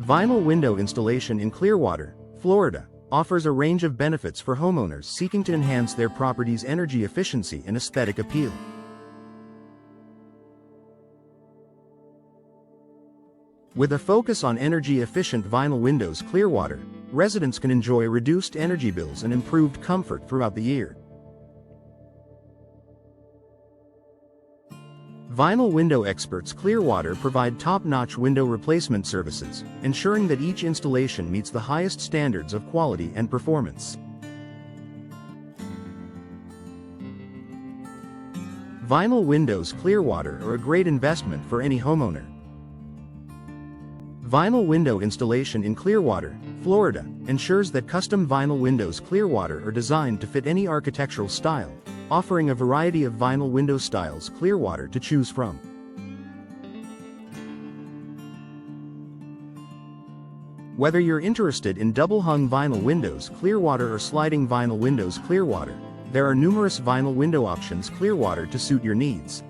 Vinyl window installation in Clearwater, Florida, offers a range of benefits for homeowners seeking to enhance their property's energy efficiency and aesthetic appeal. With a focus on energy-efficient vinyl windows, Clearwater residents can enjoy reduced energy bills and improved comfort throughout the year. Vinyl window experts Clearwater provide top-notch window replacement services, ensuring that each installation meets the highest standards of quality and performance. Vinyl windows Clearwater are a great investment for any homeowner. Vinyl window installation in Clearwater, Florida, ensures that custom vinyl windows Clearwater are designed to fit any architectural style, offering a variety of vinyl window styles Clearwater to choose from. Whether you're interested in double-hung vinyl windows Clearwater or sliding vinyl windows Clearwater, there are numerous vinyl window options Clearwater to suit your needs.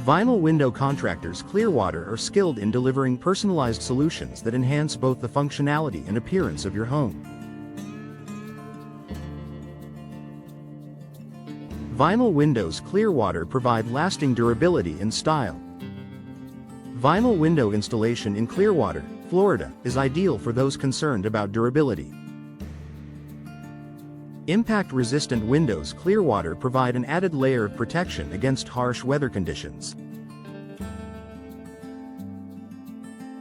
Vinyl window contractors Clearwater are skilled in delivering personalized solutions that enhance both the functionality and appearance of your home. Vinyl windows Clearwater provide lasting durability and style. Vinyl window installation in Clearwater, Florida, is ideal for those concerned about durability. Impact-resistant windows Clearwater provide an added layer of protection against harsh weather conditions.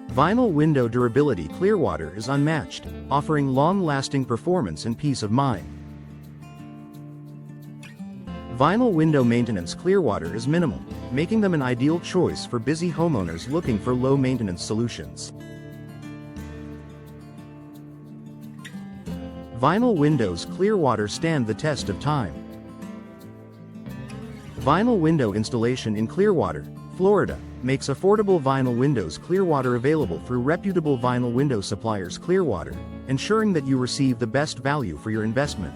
Vinyl window durability Clearwater is unmatched, offering long-lasting performance and peace of mind. Vinyl window maintenance Clearwater is minimal, making them an ideal choice for busy homeowners looking for low-maintenance solutions. Vinyl windows Clearwater stand the test of time. Vinyl window installation in Clearwater, Florida, makes affordable vinyl windows Clearwater available through reputable vinyl window suppliers Clearwater, ensuring that you receive the best value for your investment.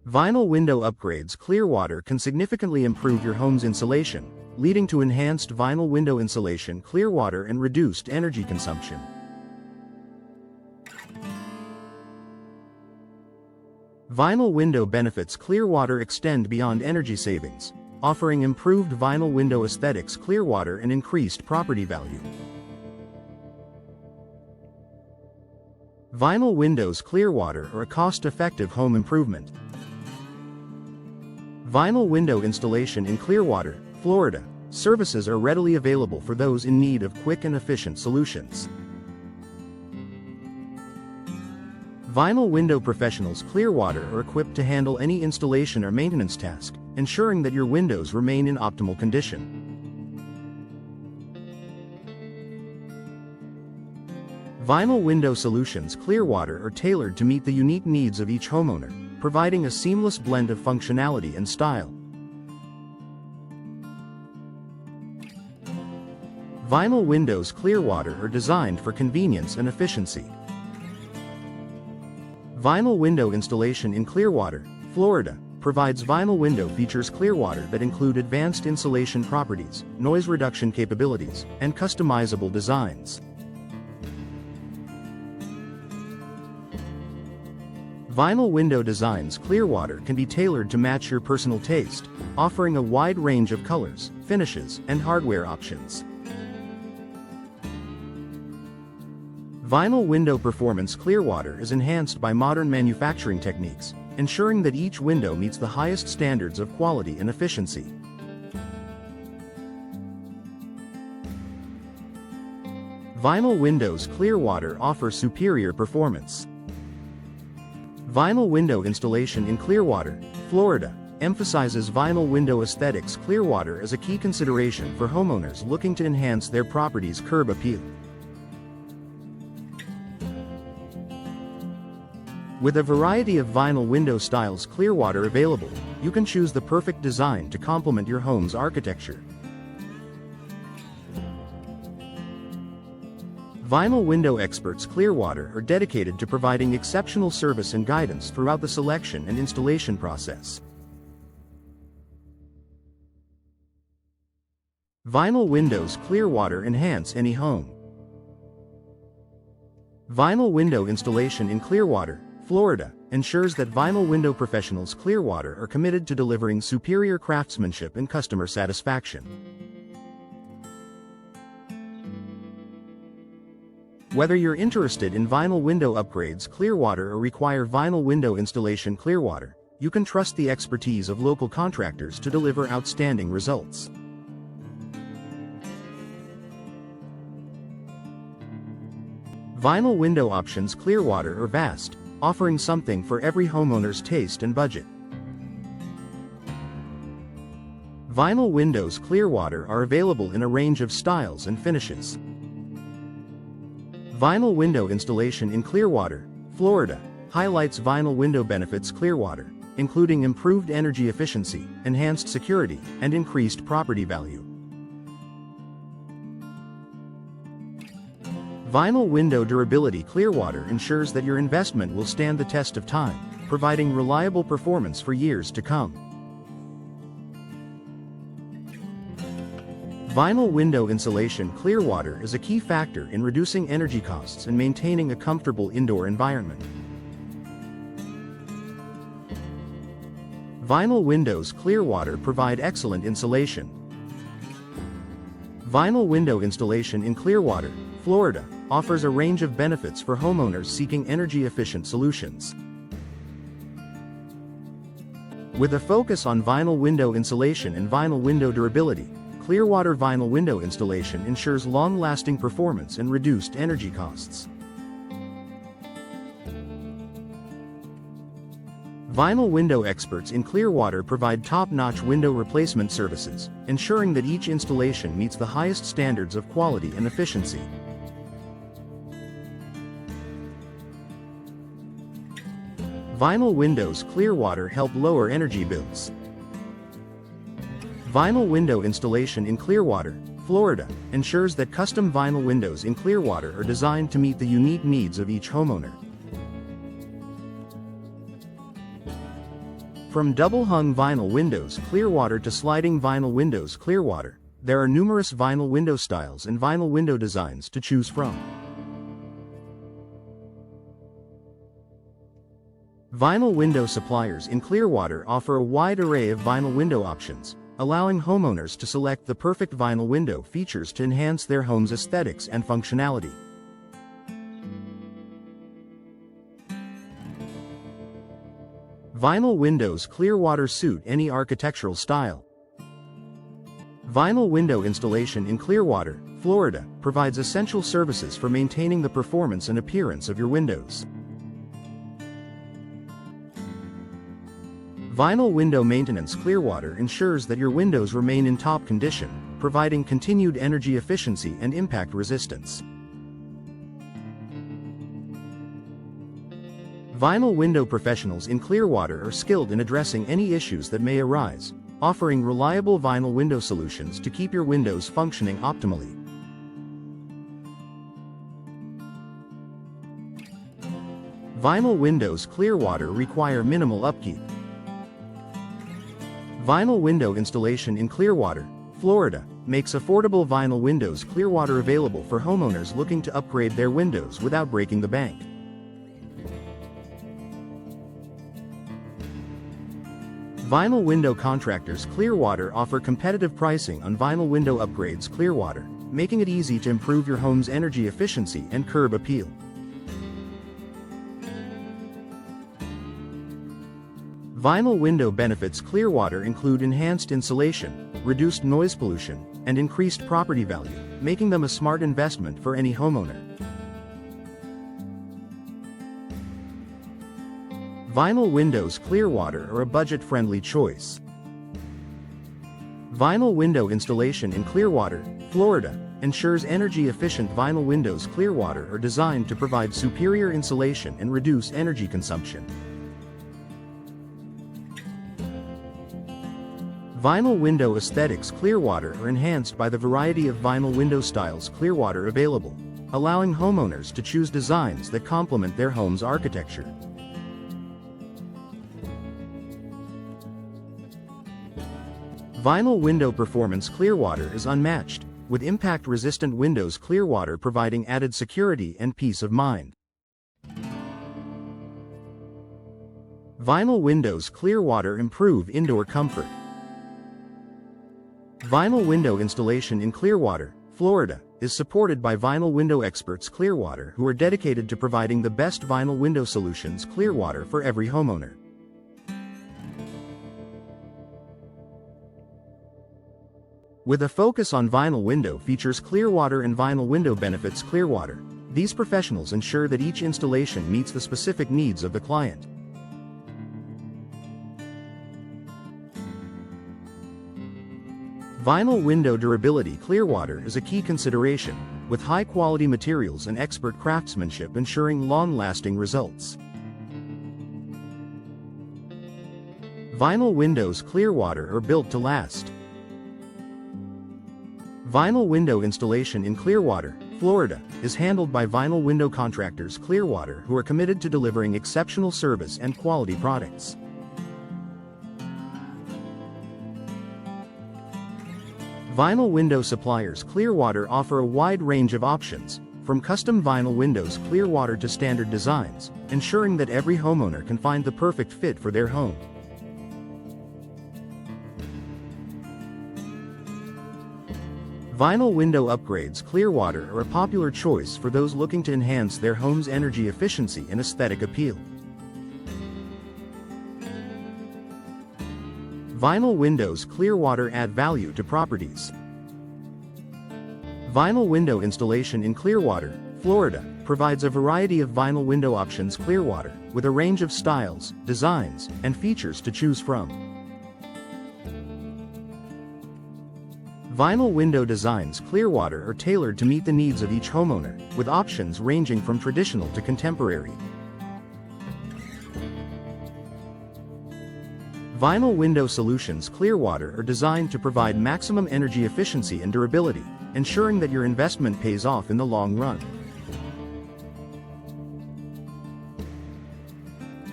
Vinyl window upgrades Clearwater can significantly improve your home's insulation, leading to enhanced vinyl window insulation Clearwater and reduced energy consumption. Vinyl window benefits Clearwater extend beyond energy savings, offering improved vinyl window aesthetics Clearwater and increased property value. Vinyl windows Clearwater are a cost-effective home improvement. Vinyl window installation in Clearwater, Florida, services are readily available for those in need of quick and efficient solutions. Vinyl window professionals Clearwater are equipped to handle any installation or maintenance task, ensuring that your windows remain in optimal condition. Vinyl window solutions Clearwater are tailored to meet the unique needs of each homeowner, providing a seamless blend of functionality and style. Vinyl windows Clearwater are designed for convenience and efficiency. Vinyl window installation in Clearwater, Florida, provides vinyl window features Clearwater that include advanced insulation properties, noise reduction capabilities, and customizable designs. Vinyl window designs Clearwater can be tailored to match your personal taste, offering a wide range of colors, finishes, and hardware options. Vinyl window performance Clearwater is enhanced by modern manufacturing techniques, ensuring that each window meets the highest standards of quality and efficiency. Vinyl windows Clearwater offer superior performance. Vinyl window installation in Clearwater, Florida, emphasizes vinyl window aesthetics Clearwater as a key consideration for homeowners looking to enhance their property's curb appeal. With a variety of vinyl window styles Clearwater available, you can choose the perfect design to complement your home's architecture. Vinyl window experts Clearwater are dedicated to providing exceptional service and guidance throughout the selection and installation process. Vinyl windows Clearwater enhance any home. Vinyl window installation in Clearwater, Florida, ensures that vinyl window professionals Clearwater are committed to delivering superior craftsmanship and customer satisfaction. Whether you're interested in vinyl window upgrades Clearwater or require vinyl window installation Clearwater, you can trust the expertise of local contractors to deliver outstanding results. Vinyl window options Clearwater are vast, offering something for every homeowner's taste and budget. Vinyl windows Clearwater are available in a range of styles and finishes. Vinyl window installation in Clearwater, Florida, highlights vinyl window benefits Clearwater, including improved energy efficiency, enhanced security, and increased property value. Vinyl window durability Clearwater ensures that your investment will stand the test of time, providing reliable performance for years to come. Vinyl window insulation Clearwater is a key factor in reducing energy costs and maintaining a comfortable indoor environment. Vinyl windows Clearwater provide excellent insulation. Vinyl window installation in Clearwater, Florida, offers a range of benefits for homeowners seeking energy-efficient solutions. With a focus on vinyl window insulation and vinyl window durability, Clearwater vinyl window installation ensures long-lasting performance and reduced energy costs. Vinyl window experts in Clearwater provide top-notch window replacement services, ensuring that each installation meets the highest standards of quality and efficiency. Vinyl windows Clearwater help lower energy bills. Vinyl window installation in Clearwater, Florida, ensures that custom vinyl windows in Clearwater are designed to meet the unique needs of each homeowner. From double-hung vinyl windows Clearwater to sliding vinyl windows Clearwater, there are numerous vinyl window styles and vinyl window designs to choose from. Vinyl window suppliers in Clearwater offer a wide array of vinyl window options, allowing homeowners to select the perfect vinyl window features to enhance their home's aesthetics and functionality. Vinyl windows Clearwater suit any architectural style. Vinyl window installation in Clearwater, Florida, provides essential services for maintaining the performance and appearance of your windows. Vinyl window maintenance Clearwater ensures that your windows remain in top condition, providing continued energy efficiency and impact resistance. Vinyl window professionals in Clearwater are skilled in addressing any issues that may arise, offering reliable vinyl window solutions to keep your windows functioning optimally. Vinyl windows Clearwater require minimal upkeep. Vinyl window installation in Clearwater, Florida, makes affordable vinyl windows Clearwater available for homeowners looking to upgrade their windows without breaking the bank. Vinyl window contractors Clearwater offer competitive pricing on vinyl window upgrades Clearwater, making it easy to improve your home's energy efficiency and curb appeal. Vinyl window benefits Clearwater include enhanced insulation, reduced noise pollution, and increased property value, making them a smart investment for any homeowner. Vinyl windows Clearwater are a budget-friendly choice. Vinyl window installation in Clearwater, Florida, ensures energy-efficient vinyl windows Clearwater are designed to provide superior insulation and reduce energy consumption. Vinyl window aesthetics Clearwater are enhanced by the variety of vinyl window styles Clearwater available. allowing homeowners to choose designs that complement their home's architecture. Vinyl window performance. Clearwater is unmatched, with impact-resistant windows. Clearwater providing added security and peace of mind. Vinyl windows. Clearwater improve indoor comfort. Vinyl window installation in Clearwater, Florida, is supported by vinyl window experts. Clearwater, who are dedicated to providing the best vinyl window solutions. Clearwater for every homeowner. With a focus on vinyl window features. Clearwater and vinyl window benefits. Clearwater. These professionals ensure that each installation meets the specific needs of the client. Vinyl window durability. Clearwater is a key consideration, with high-quality materials and expert craftsmanship ensuring long-lasting results. Vinyl windows. Clearwater are built to last. Vinyl window installation in Clearwater, Florida, is handled by vinyl window contractors. Clearwater, who are committed to delivering exceptional service and quality products. Vinyl window suppliers. Clearwater offer a wide range of options, from custom vinyl windows. Clearwater to standard designs, ensuring that every homeowner can find the perfect fit for their home. Vinyl window upgrades. Clearwater are a popular choice for those looking to enhance their home's energy efficiency and aesthetic appeal. Vinyl windows. Clearwater add value to properties. Vinyl window installation in Clearwater, Florida, provides a variety of vinyl window options. Clearwater, with a range of styles, designs, and features to choose from. Vinyl window designs. Clearwater are tailored to meet the needs of each homeowner, with options ranging from traditional to contemporary. Vinyl window solutions. Clearwater are designed to provide maximum energy efficiency and durability, ensuring that your investment pays off in the long run.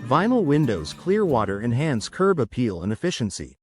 Vinyl windows. Clearwater enhance curb appeal and efficiency.